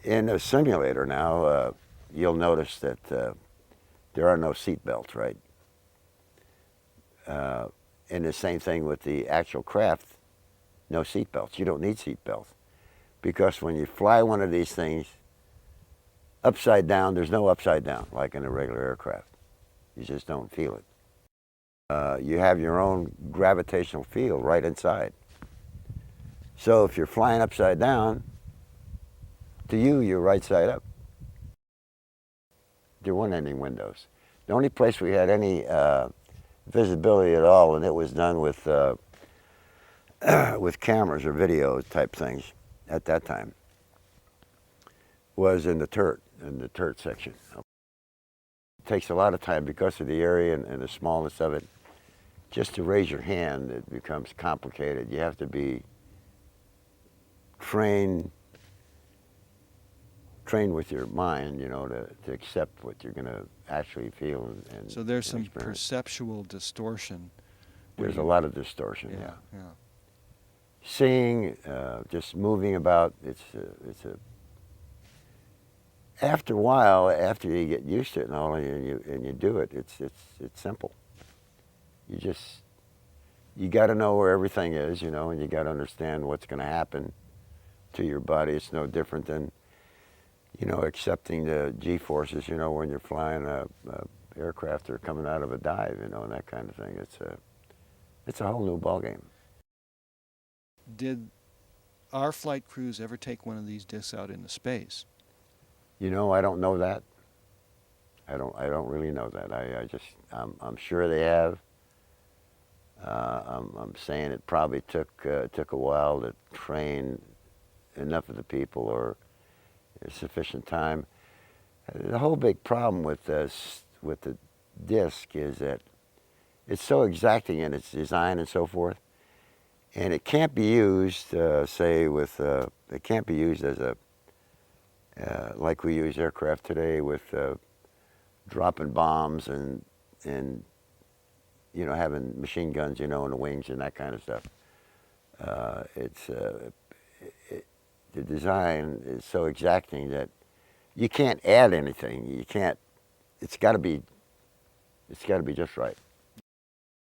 In a simulator now, you'll notice that there are no seat belts, right? And the same thing with the actual craft, no seat belts. You don't need seat belts because when you fly one of these things upside down, there's no upside down like in a regular aircraft. You just don't feel it. You have your own gravitational field right inside. So if you're flying upside down, to you, you're right side up. There weren't any windows. The only place we had any visibility at all, and it was done with cameras or video type things at that time, was in the turret section. It takes a lot of time because of the area and the smallness of it. Just to raise your hand, it becomes complicated. You have to be trained with your mind, you know, to accept what you're going to actually feel and So there's some experience. perceptual distortion. There's a lot of distortion, yeah. Yeah. Seeing, just moving about, it's a after a while, after you get used to it and all, and you do it, it's simple. You got to know where everything is, you know, and you got to understand what's going to happen to your body. It's no different than, you know, accepting the G-forces, you know, when you're flying a aircraft or coming out of a dive, you know, and that kind of thing. It's a whole new ballgame. Did our flight crews ever take one of these discs out into space? You know, I don't know that. I don't really know that. I'm sure they have. I'm saying it probably took a while to train enough of the people or sufficient time. The whole big problem with this, with the disc, is that it's so exacting in its design and so forth, and it can't be used, it can't be used as a like we use aircraft today with dropping bombs and you know, having machine guns, you know, in the wings and that kind of stuff. The design is so exacting that you can't add anything. You can't. It's got to be just right.